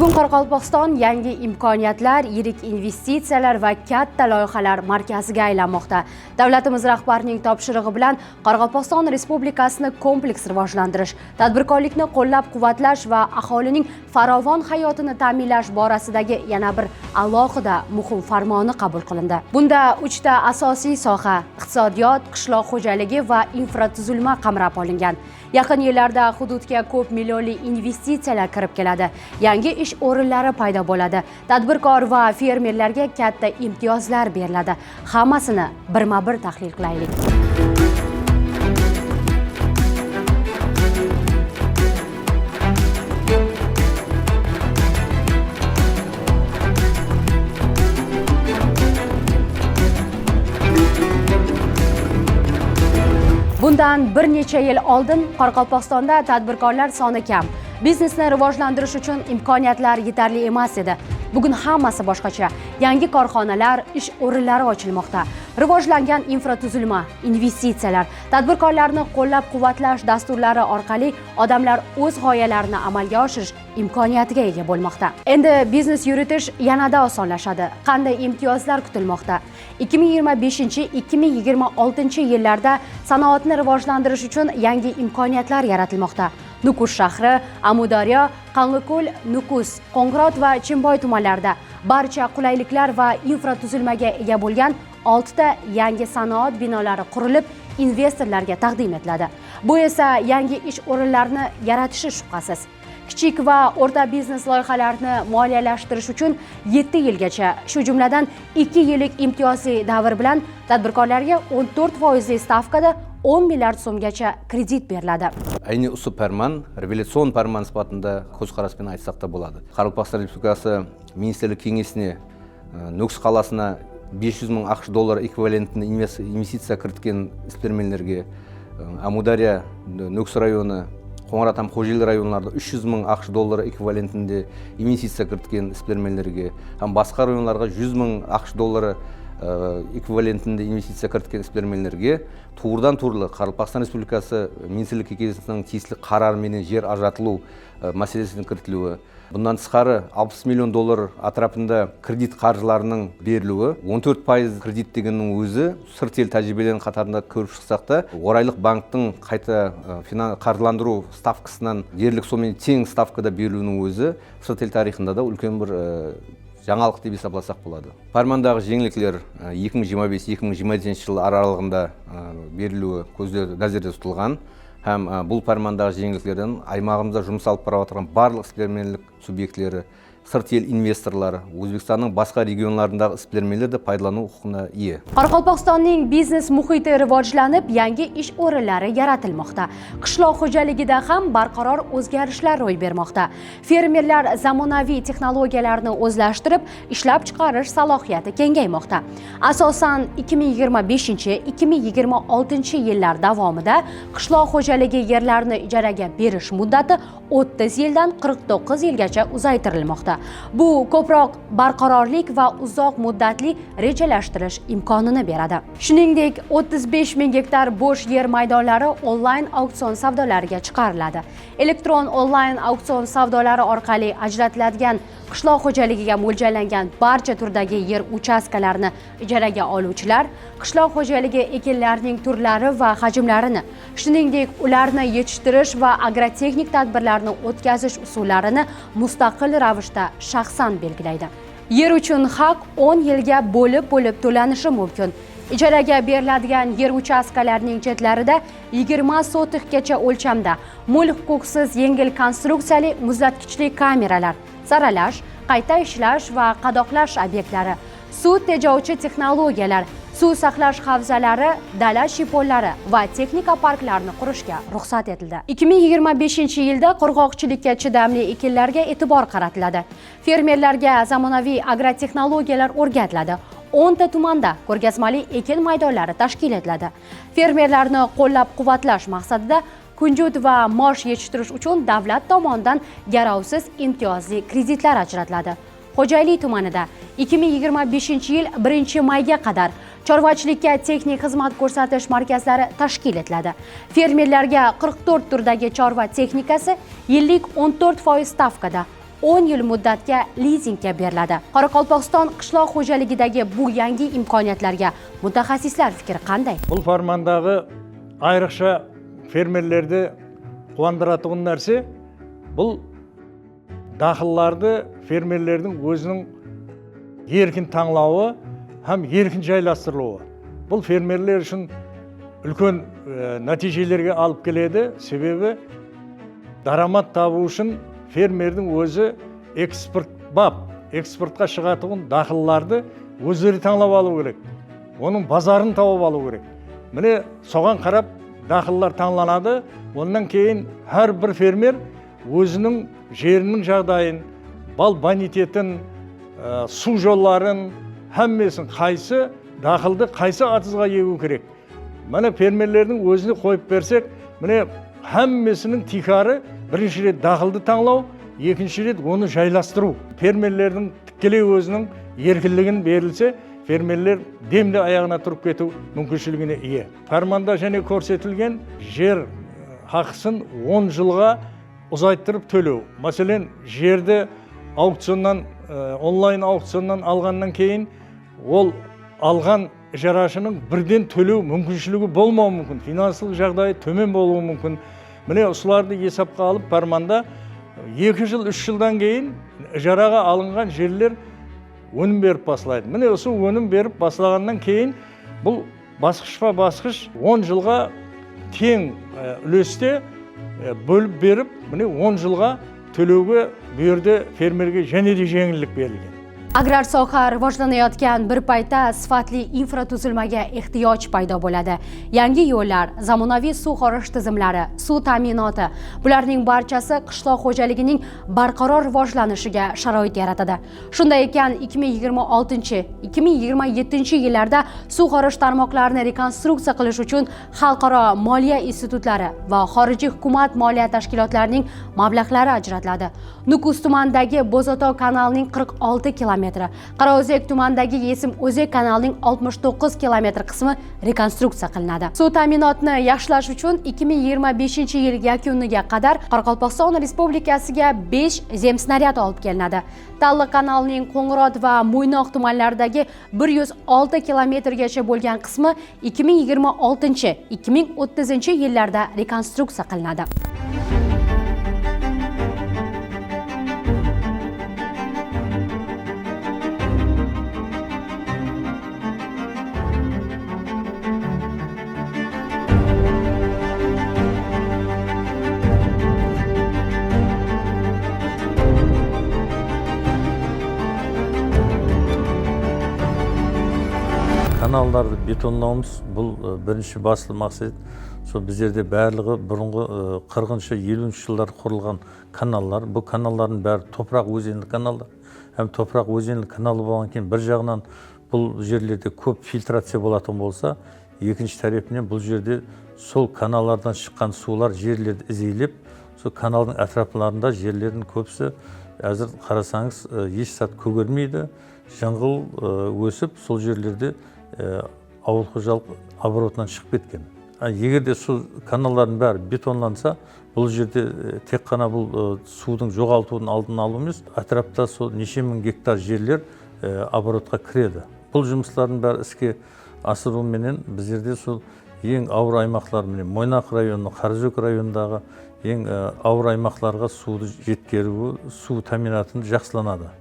Bugun Qoraqalpog'iston yangi imkoniyatlar, yirik investitsiyalar va katta loyihalar markaziga aylanmoqda. Davlatimiz rahbarining topshirig'i bilan Qoraqalpog'iston Respublikasini kompleks rivojlantirish, tadbirkorlikni qo'llab-quvvatlash va aholining farovon hayotini ta'minlash borasidagi yana bir alohida muhim farmoni qabul qilindi. Bunda 3 ta asosiy soha: iqtisodiyot, qishloq xo'jaligi va infratuzilma qamrab olingan. Yaqin yillarda hududga ko'p millionli investitsiyalar kirib keladi. Yangi ish o'rinlari paydo bo'ladi. Tadbirkor va fermerlarga katta imtiyozlar beriladi. Hammasini birma-bir tahlil qilaylik. Bundan bir necha yil oldin Qoraqalpog'istonda tadbirkorlar soni kam, biznesni rivojlantirish uchun imkoniyatlar yetarli emas edi. Bugun hammasi boshqacha. Yangi korxonalar, ish o'rinlari ochilmoqda. Rivojlangan infratuzilma, investitsiyalar, tadbirkorlarni qo'llab-quvvatlash dasturlari orqali odamlar o'z g'oyalarini amalga oshirish imkoniyatiga ega bo'lmoqda. Endi biznes yuritish yanada osonlashadi. Qanday imtiyozlar kutilmoqda? 2025-2026 yillarda sanoatni rivojlantirish uchun yangi imkoniyatlar yaratilmoqda. Nukus shahri, Amudaryo, Qanliko'l, Nukus, Qo'ng'irot va Chimboy tumanlarida barcha qulayliklar va infratuzilmaga ega bo'lgan 6 ta yangi sanoat binolari qurilib, investorlarga taqdim etiladi. Bu esa yangi ish o'rinlarini yaratishi shubhasiz. Kichik va o'rta biznes loyihalarini moliyalashtirish uchun 7 yilgacha, shu jumladan 2 yillik imtiyozli davr bilan tadbirkorlarga 14% stavkada 10 milliard so'mgacha kredit beriladi. Ayni usul farmon, revolyutsion farmon sifatida ko'zqaraspен aytsak da bo'ladi. Qoraqalpog'iston Respublikasi Ministerlik kengesine Nukus qalasına 500 ming AQSh dollar ekvivalentinde investitsiya kiritgan ispermenlerge, Amudaryo, Nukus rayoni, Qo'ng'irot ham Xo'jayli rayonlarida 300 ming AQSh dollar ekvivalentinde investitsiya kiritgan ispermenlerge, ham boshqa rayonlarga 100 ming AQSh dollari ekvivalentinde investitsiya kiritgan ispermenlerge to'g'ridan to'g'ri Qoraqalpog'iston Respublikasi Ministerlik kengesining tiyisli qarori bilan yer ajratiluv masalasini kiritiluvi, bundan tashqari 60 million dollar atrofida kredit qarjilarining beriluvi, 14% kredit deganning o'zi sirt el tajribalarning qatorida ko'rib chiqsaq da, O'rayliq bankning qayta qarjilantirish stavkasidan yerlik so'mning teng stavkada beriluvining o'zi sirt el tarixida da ulkan bir жаңалық деп есептесек болады. Farmonдағы жеңілдіктер 2025-2027 жыл аралығында берілуі назарда тұтылған. Һәм бұл farmonдағы жеңілдіктерден аймағымызда жұмыс алып бара жатқан барлық іскерлік субъектілері, сырт ел инвесторлары, O'zbekistonning boshqa regionlarındagi ispermenler de пайдалану huquqina ega. Qoraqalpog'istonning biznes muhiti rivojlanib, yangi ish o'rinlari yaratilmoqda. Qishloq xo'jaligida ham barqaror o'zgarishlar ro'y bermoqda. Fermerlar zamonaviy texnologiyalarni o'zlashtirib, ishlab chiqarish salohiyati kengaymoqda. Asosan 2025-2026 yillar davomida qishloq xo'jaligi yerlarini ijaraga berish muddati 30 yildan 49 yilgacha uzaytirilmoqda. Bu ko'proq barqarorlik va uzoq muddatli rejalashtirish imkonini beradi. Shuningdek, 35 ming gektar bo'sh yer maydonlari onlayn auksion savdolariga chiqariladi. Elektron onlayn auksion savdolari orqali ajratiladigan qishloq xo'jaligiga mo'ljallangan barcha turdagi yer uchastkalarini ijaraga oluvchilar qishloq xo'jaligi ekinlarining turlari va hajmlarini, shuningdek, ularni yetishtirish va agrotexnik tadbirlarni o'tkazish usullarini mustaqil ravishda shaxsan belgilaydi. Yer uchun haq 10 yilga bo'lib to'lanishi mumkin. Ijaraga beriladigan yer uchastkalarining chetlarida 20 sotixgacha o'lchamda mulk huquqsiz yengil konstruksiyali muzlatgichli kameralar, saralash, qayta ishlash va qadoqlash obyektlari, suv tejovchi texnologiyalar, suv saqlash havzalari, dala shipollari va texnika parklarini qurishga ruxsat etildi. 2025-yilda qurg'oqchilikka chidamli ekinlarga e'tibor qaratiladi. Fermerlarga zamonaviy agrotexnologiyalar o'rgatiladi. 10 ta tumanda ko'rgazmali ekin maydonlari tashkil etiladi. Fermerlarni qo'llab-quvvatlash maqsadida kunjut va mosh yetishtirish uchun davlat tomonidan garovsiz imtiyozli kreditlar ajratiladi. Xo'jayli tumanida 2025-yil 1-mayga qadar chorvachilikka texnik xizmat ko'rsatish markazlari tashkil etiladi. Fermerlarga 44 turdagi chorva texnikasi yillik 14% stavkada 10 yil muddatga lizingga beriladi. Qoraqalpog'iston qishloq xo'jaligidagi bu yangi imkoniyatlarga mutaxassislar fikri qanday? Бұл farmanдағы айрықша фермерлерді қуандыратын нәрсе, бұл дақылларды фермерлердің өзінің еркін таңлауы һәм еркін жайластырылуы. Бұл фермерлер үшін үлкен нәтижелерге алып келеді, себебі дарамат табу үшін фермердің өзі экспортқа шығатын дақылларды өздері таңлап алу керек. Оның базарын тауып алу керек. Міне соған қарап дақыллар таңланады. Ондан кейін әрбір фермер өзінің жерінің жағдайын, бал бонитетін, су жолларын, әммесін қайсы дақылды қайсы атызға егу керек. Міне фермерлердің өзіне қойып берсек, міне әммесінің тикары бірінші рет дақылды таңлау, екінші рет оны жайластыру. Фермерлердің тікелей өзінің еркіндігін берілсе, фермерлер демде аяғына тұрып кету мүмкіншілігіне ие. Фарманда және көрсетілген жер хақысын 10 жылға ұзайттырып төлеу. Мәселен, жерді аукционнан, онлайн аукционнан алғаннан кейін, ол алған жарашының бірден төлеу мүмкіншілігі болмауы мүмкін. Финансылық жағдайы төмен болуы мүмкін. Міне осыларды есапқа алып, фарманда 2 жыл, 3 жылдан кейін жараға алынған жерлер өнім беріп басылайды. Міне осы өнім беріп басылағаннан кейін бұл басқышпа басқыш 10 жылға тең үлесте бөліп беріп, міне 10 жылға төлеуге бұйырды фермерге және де жеңілдік берілген. Agrar soha rivojlanayotgan bir paytda sifatli infratuzilmaga ehtiyoj paydo bo'ladi. Yangi yo'llar, zamonaviy suv qorish tizimlari, suv ta'minoti, bularning barchasi qishloq xo'jaligining barqaror rivojlanishiga sharoit yaratadi. Shunday ekan, 2026-2027 yillarda suv qorish tarmoqlarini rekonstruksiya qilish uchun xalqaro moliya institutlari va xorijiy hukumat moliya tashkilotlarining mablag'lari ajratiladi. Nukus tumanidagi Bo'zotoq kanalining 46 km, Qarao'zak tumanidagi Yesim O'zak kanalining 69 km qismi rekonstruksiya qilinadi. Suv ta'minotini yaxshilash uchun 2025 yil yakuniga qadar Qoraqalpog'iston Respublikasiga 5 zemsnaryad olib kelinadi. Talliq kanalining Qo'ng'irot va Mo'ynoq tumanlaridagi 106 kilometrgacha bo'lgan qismi 2026-2030 yillarda rekonstruksiya qilinadi. Kanallarda betonlamamız бұл бірінші басты мақсат. Сол біздерде барлығы бұрынғы 40-50 жылдар құрылған каналдар. Бұл каналдардың бәрі топырақ өзенді каналдар. Hem toprak өзенді каналы болған кейін бір жағынан бұл жерлерде көп фильтрация болатын болса, екінші тарапынан бұл жерде сол каналlardan шыққан сулар жерлерді ізелеп, сол каналдың әтрапlarında жерлердің көбісі әзір қарасаңыз еш сәт көгермейді, жаңғыл өсіп, сол жерлерде ауыл қожалық оборотынан шығып кеткен. Егер де сол каналдардың бәрі бетонланса, бұл жерде тек қана бұл судың жоғалтудың алдын алу емес, әтрапта сол неше мың гектар жерлер оборотқа кіреді. Бұл жұмыстардың бәрі іске асыруменен біздерде сол ең ауыр аймақтар, Мойнақ районы, Қараөзек районындағы ең ауыр аймақтарға суды жеткеруі, су таминатын жақсыланады.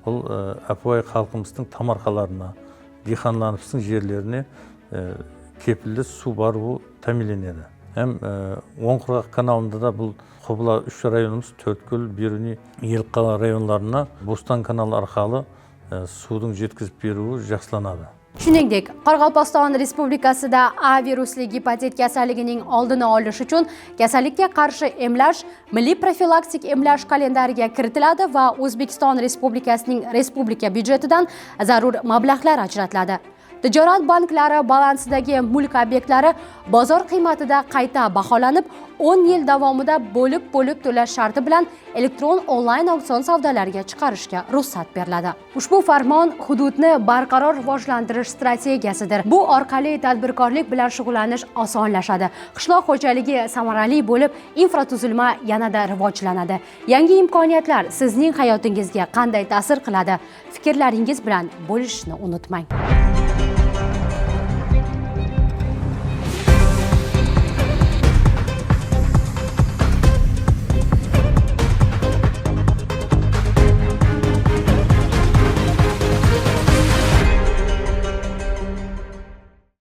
Бұл әпуай халқымыздың тамарқаларына, диханланыпсың жерлеріне кепілді су баруы тәмеленеді. Hem Оңқұрғақ каналында да бұл Қобыла 3 районымыз Төрткөл, Беруни, Елқала районларына Бостан каналы арқалы судың жеткізіп беруі жақсыланады. Shuningdek, Qoraqalpog'iston Respublikasida A virusli gepatit kasalligining oldini olish uchun kasallikka qarshi emlash milliy profilaktik emlash kalendariga kiritiladi va O'zbekiston Respublikasining respublika byudjetidan zarur mablag'lar ajratiladi. Tijorat banklari balansidagi mulk obyektlari bozor qiymatida qayta baholanib, 10 yil davomida bo'lib to'lash sharti bilan elektron onlayn auksion savdolariga chiqarishga ruxsat beriladi. Ushbu farmon hududni barqaror rivojlantirish strategiyasidir. Bu orqali tadbirkorlik bilan shug'ullanish osonlashadi. Qishloq xo'jaligi samarali bo'lib, infratuzilma yanada rivojlanadi. Yangi imkoniyatlar sizning hayotingizga qanday ta'sir qiladi? Fikrlaringiz bilan bo'lishishni unutmang.